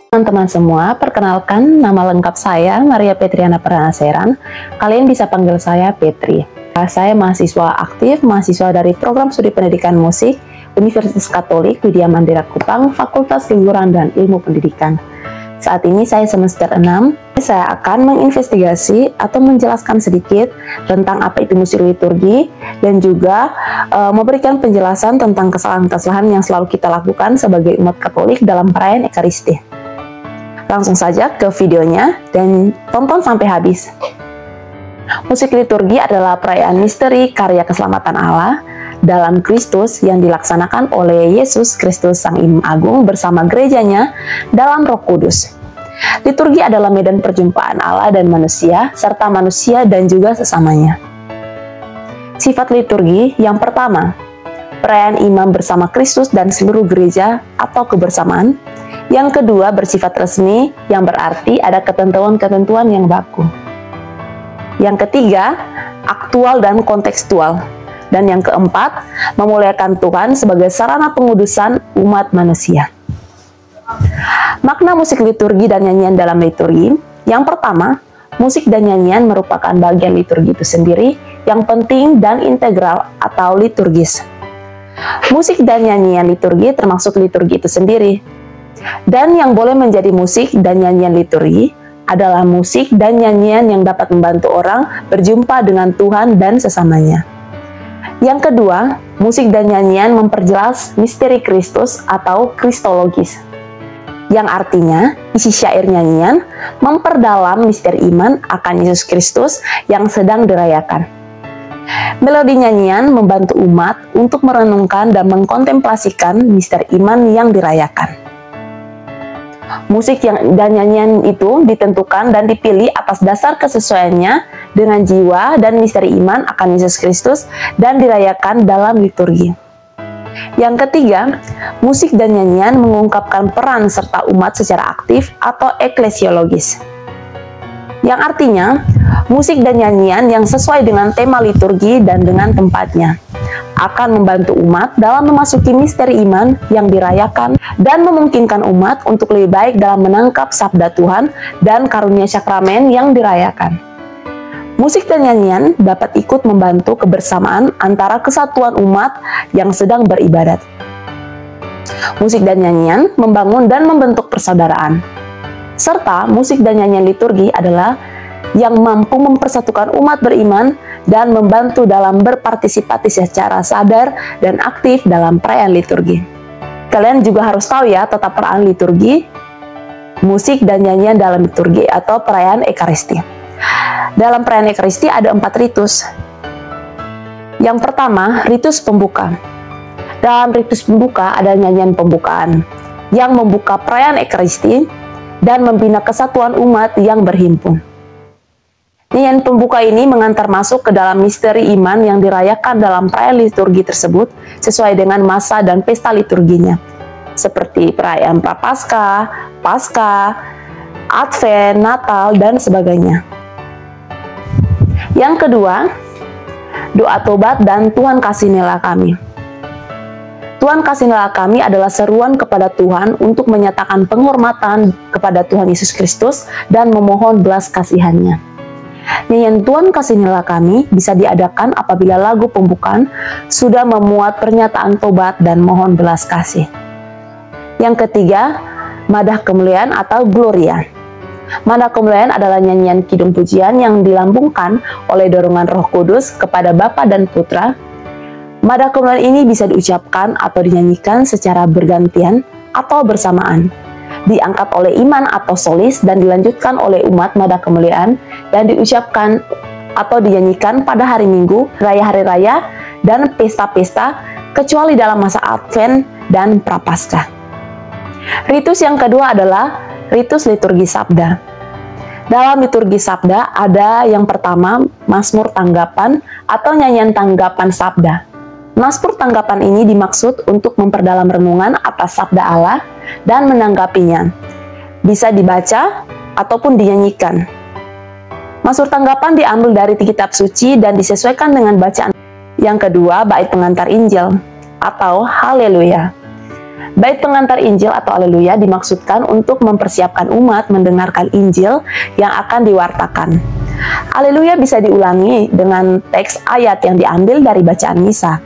Teman-teman semua, perkenalkan nama lengkap saya Maria Petriana Pranaseran. Kalian bisa panggil saya Petri. Saya mahasiswa aktif, mahasiswa dari Program Studi Pendidikan Musik Universitas Katolik Widya Mandira Kupang, Fakultas Keguruan dan Ilmu Pendidikan. Saat ini saya semester 6. Saya akan menginvestigasi atau menjelaskan sedikit tentang apa itu musik liturgi dan juga memberikan penjelasan tentang kesalahan-kesalahan yang selalu kita lakukan sebagai umat Katolik dalam perayaan Ekaristi. Langsung saja ke videonya dan tonton sampai habis. Musik liturgi adalah perayaan misteri karya keselamatan Allah dalam Kristus yang dilaksanakan oleh Yesus Kristus Sang Imam Agung bersama gerejanya dalam Roh Kudus. Liturgi adalah medan perjumpaan Allah dan manusia, serta manusia dan juga sesamanya. Sifat liturgi yang pertama, perayaan imam bersama Kristus dan seluruh gereja atau kebersamaan. Yang kedua, bersifat resmi, yang berarti ada ketentuan-ketentuan yang baku. Yang ketiga, aktual dan kontekstual. Dan yang keempat, memuliakan Tuhan sebagai sarana pengudusan umat manusia. Makna musik liturgi dan nyanyian dalam liturgi. Yang pertama, musik dan nyanyian merupakan bagian liturgi itu sendiri yang penting dan integral atau liturgis. Musik dan nyanyian liturgi termasuk liturgi itu sendiri. Dan yang boleh menjadi musik dan nyanyian liturgi adalah musik dan nyanyian yang dapat membantu orang berjumpa dengan Tuhan dan sesamanya. Yang kedua, musik dan nyanyian memperjelas misteri Kristus atau kristologis, yang artinya isi syair nyanyian memperdalam misteri iman akan Yesus Kristus yang sedang dirayakan. Melodi nyanyian membantu umat untuk merenungkan dan mengkontemplasikan misteri iman yang dirayakan. Musik dan nyanyian itu ditentukan dan dipilih atas dasar kesesuaiannya dengan jiwa dan misteri iman akan Yesus Kristus dan dirayakan dalam liturgi. Yang ketiga, musik dan nyanyian mengungkapkan peran serta umat secara aktif atau eklesiologis. Yang artinya, musik dan nyanyian yang sesuai dengan tema liturgi dan dengan tempatnya akan membantu umat dalam memasuki misteri iman yang dirayakan dan memungkinkan umat untuk lebih baik dalam menangkap sabda Tuhan dan karunia sakramen yang dirayakan. Musik dan nyanyian dapat ikut membantu kebersamaan antara kesatuan umat yang sedang beribadat. Musik dan nyanyian membangun dan membentuk persaudaraan. Serta musik dan nyanyian liturgi adalah yang mampu mempersatukan umat beriman dan membantu dalam berpartisipasi secara sadar dan aktif dalam perayaan liturgi. Kalian juga harus tahu ya tata perayaan liturgi, musik dan nyanyian dalam liturgi atau perayaan Ekaristi. Dalam perayaan Ekaristi ada 4 ritus. Yang pertama, ritus pembuka. Dalam ritus pembuka ada nyanyian pembukaan yang membuka perayaan Ekaristi dan membina kesatuan umat yang berhimpun. Nyanyian pembuka ini mengantar masuk ke dalam misteri iman yang dirayakan dalam perayaan liturgi tersebut sesuai dengan masa dan pesta liturginya, seperti perayaan Prapaskah, Paskah, Advent, Natal, dan sebagainya. Yang kedua, doa tobat dan Tuhan kasihanilah kami. Tuhan kasihanilah kami adalah seruan kepada Tuhan untuk menyatakan penghormatan kepada Tuhan Yesus Kristus dan memohon belas kasihan-Nya. Nyanyian Tuhan kasihanilah kami bisa diadakan apabila lagu pembukaan sudah memuat pernyataan tobat dan mohon belas kasih. Yang ketiga, madah kemuliaan atau gloria. Madah kemuliaan adalah nyanyian kidung pujian yang dilambungkan oleh dorongan Roh Kudus kepada Bapa dan Putra. Madah kemuliaan ini bisa diucapkan atau dinyanyikan secara bergantian atau bersamaan, diangkat oleh iman atau solis dan dilanjutkan oleh umat madah kemuliaan dan diucapkan atau dinyanyikan pada hari Minggu, hari raya, dan pesta-pesta kecuali dalam masa Advent dan Prapaskah. Ritus yang kedua adalah ritus liturgi sabda. Dalam liturgi sabda ada yang pertama Mazmur tanggapan atau nyanyian tanggapan sabda. Mazmur tanggapan ini dimaksud untuk memperdalam renungan atas sabda Allah dan menanggapinya. Bisa dibaca ataupun dinyanyikan. Mazmur tanggapan diambil dari kitab suci dan disesuaikan dengan bacaan. Yang kedua, bait pengantar Injil atau haleluya. Bait pengantar Injil atau haleluya dimaksudkan untuk mempersiapkan umat mendengarkan Injil yang akan diwartakan. Haleluya bisa diulangi dengan teks ayat yang diambil dari bacaan misa.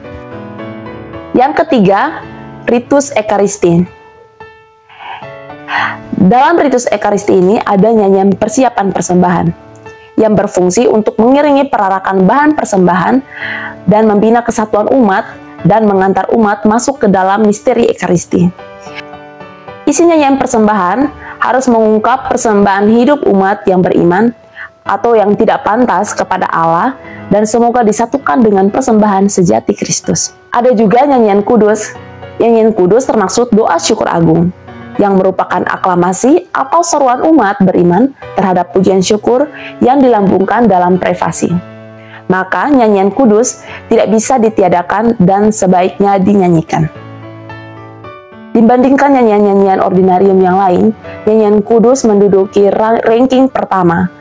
Yang ketiga, ritus Ekaristi. Dalam ritus Ekaristi ini ada nyanyian persiapan persembahan yang berfungsi untuk mengiringi perarakan bahan persembahan dan membina kesatuan umat dan mengantar umat masuk ke dalam misteri Ekaristi. Isi nyanyian persembahan harus mengungkap persembahan hidup umat yang beriman atau yang tidak pantas kepada Allah dan semoga disatukan dengan persembahan sejati Kristus. Ada juga nyanyian kudus. Nyanyian kudus termaksud doa syukur agung yang merupakan aklamasi atau seruan umat beriman terhadap pujian syukur yang dilambungkan dalam privasi. Maka nyanyian kudus tidak bisa ditiadakan dan sebaiknya dinyanyikan. Dibandingkan nyanyian-nyanyian ordinarium yang lain, nyanyian kudus menduduki ranking pertama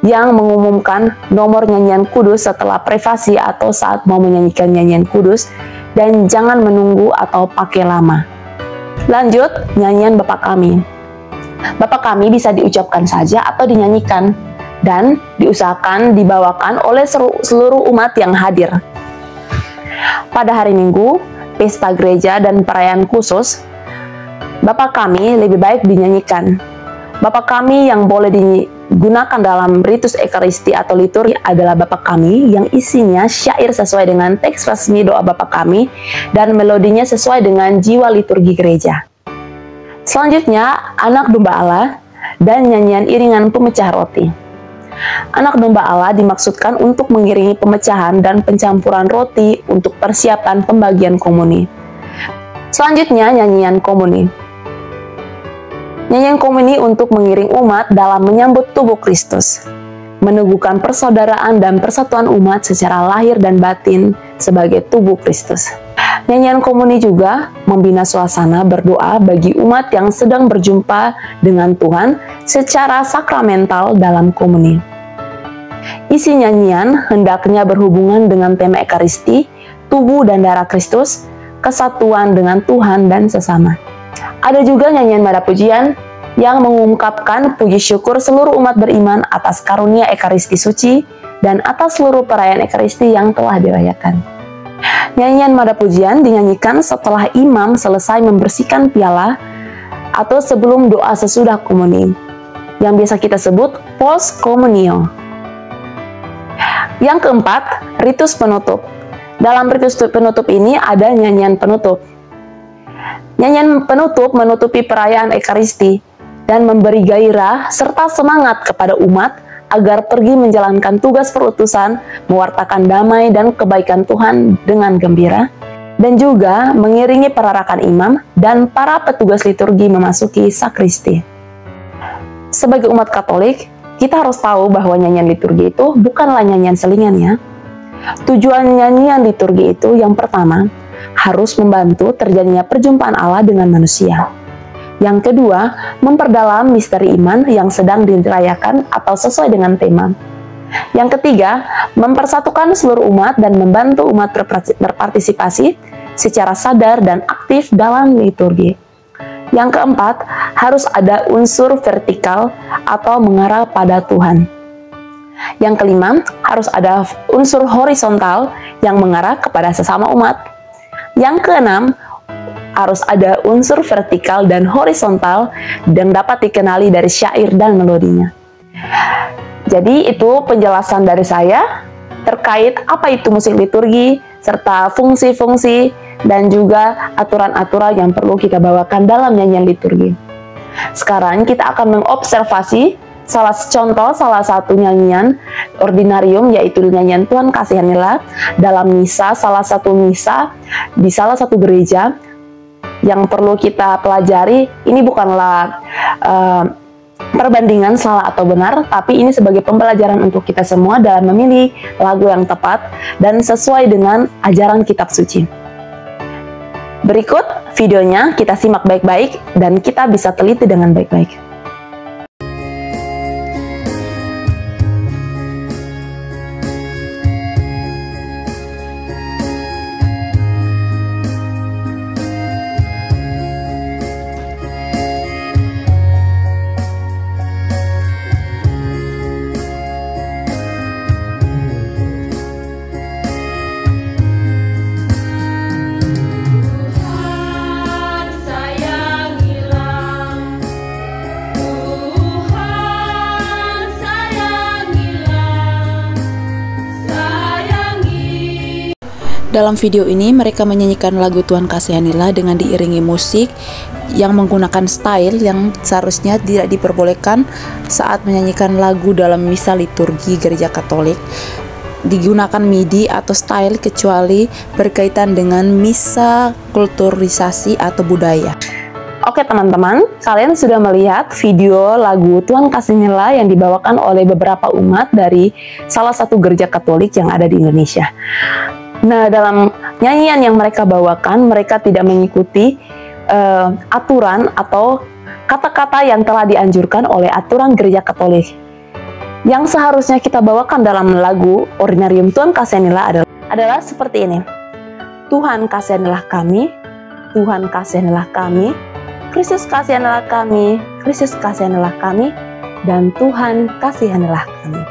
yang mengumumkan nomor nyanyian kudus setelah privasi atau saat mau menyanyikan nyanyian kudus dan jangan menunggu atau pakai lama. Lanjut, nyanyian Bapa Kami. Bapa Kami bisa diucapkan saja atau dinyanyikan dan diusahakan dibawakan oleh seluruh umat yang hadir. Pada hari Minggu, pesta gereja dan perayaan khusus, Bapa Kami lebih baik dinyanyikan. Bapa Kami yang boleh digunakan dalam ritus Ekaristi atau liturgi adalah Bapa Kami yang isinya syair sesuai dengan teks resmi doa Bapa Kami dan melodinya sesuai dengan jiwa liturgi gereja. Selanjutnya, Anak Domba Allah dan nyanyian iringan pemecah roti. Anak Domba Allah dimaksudkan untuk mengiringi pemecahan dan pencampuran roti untuk persiapan pembagian komuni. Selanjutnya, nyanyian komuni. Nyanyian komuni untuk mengiring umat dalam menyambut tubuh Kristus, meneguhkan persaudaraan dan persatuan umat secara lahir dan batin sebagai tubuh Kristus. Nyanyian komuni juga membina suasana berdoa bagi umat yang sedang berjumpa dengan Tuhan secara sakramental dalam komuni. Isi nyanyian hendaknya berhubungan dengan tema Ekaristi, tubuh dan darah Kristus, kesatuan dengan Tuhan dan sesama. Ada juga nyanyian nada pujian yang mengungkapkan puji syukur seluruh umat beriman atas karunia Ekaristi suci dan atas seluruh perayaan Ekaristi yang telah dirayakan. Nyanyian nada pujian dinyanyikan setelah imam selesai membersihkan piala atau sebelum doa sesudah komuni, yang biasa kita sebut post communio. Yang keempat, ritus penutup. Dalam ritus penutup ini ada nyanyian penutup. Nyanyian penutup menutupi perayaan Ekaristi dan memberi gairah serta semangat kepada umat agar pergi menjalankan tugas perutusan, mewartakan damai dan kebaikan Tuhan dengan gembira, dan juga mengiringi perarakan imam dan para petugas liturgi memasuki sakristi. Sebagai umat Katolik, kita harus tahu bahwa nyanyian liturgi itu bukanlah nyanyian selingan ya. Tujuan nyanyian liturgi itu yang pertama, harus membantu terjadinya perjumpaan Allah dengan manusia. Yang kedua, memperdalam misteri iman yang sedang dirayakan atau sesuai dengan tema. Yang ketiga, mempersatukan seluruh umat dan membantu umat berpartisipasi secara sadar dan aktif dalam liturgi. Yang keempat, harus ada unsur vertikal atau mengarah pada Tuhan. Yang kelima, harus ada unsur horizontal yang mengarah kepada sesama umat. Yang keenam, harus ada unsur vertikal dan horizontal yang dapat dikenali dari syair dan melodinya. Jadi itu penjelasan dari saya terkait apa itu musik liturgi, serta fungsi-fungsi dan juga aturan-aturan yang perlu kita bawakan dalam nyanyian liturgi. Sekarang kita akan mengobservasi salah satu nyanyian ordinarium, yaitu nyanyian Tuhan Kasihanilah dalam misa, salah satu misa di salah satu gereja yang perlu kita pelajari. Ini bukanlah perbandingan salah atau benar, tapi ini sebagai pembelajaran untuk kita semua dalam memilih lagu yang tepat dan sesuai dengan ajaran kitab suci. Berikut videonya, kita simak baik-baik dan kita bisa teliti dengan baik-baik. Dalam video ini mereka menyanyikan lagu Tuhan Kasihanilah dengan diiringi musik yang menggunakan style yang seharusnya tidak diperbolehkan saat menyanyikan lagu dalam misa liturgi gereja Katolik. Digunakan MIDI atau style kecuali berkaitan dengan misa kulturisasi atau budaya. Oke teman-teman, kalian sudah melihat video lagu Tuhan Kasihanilah yang dibawakan oleh beberapa umat dari salah satu gereja Katolik yang ada di Indonesia. Nah, dalam nyanyian yang mereka bawakan, mereka tidak mengikuti aturan atau kata-kata yang telah dianjurkan oleh aturan gereja Katolik. Yang seharusnya kita bawakan dalam lagu Ordinarium Tuhan Kasihanilah adalah seperti ini. Tuhan kasihanilah kami, Tuhan kasihanilah kami, Kristus kasihanilah kami, Kristus kasihanilah kami, dan Tuhan kasihanilah kami.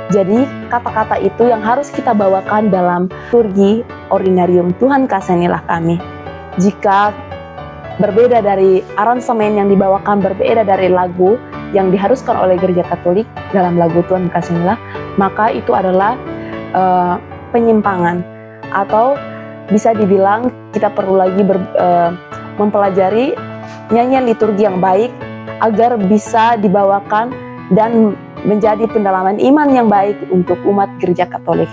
Jadi kata-kata itu yang harus kita bawakan dalam liturgi Ordinarium Tuhan Kasihanilah kami. Jika berbeda dari aransemen yang dibawakan, berbeda dari lagu yang diharuskan oleh gereja Katolik dalam lagu Tuhan Kasihanilah, maka itu adalah penyimpangan, atau bisa dibilang kita perlu lagi mempelajari nyanyian liturgi yang baik agar bisa dibawakan dan menjadi pendalaman iman yang baik untuk umat gereja Katolik.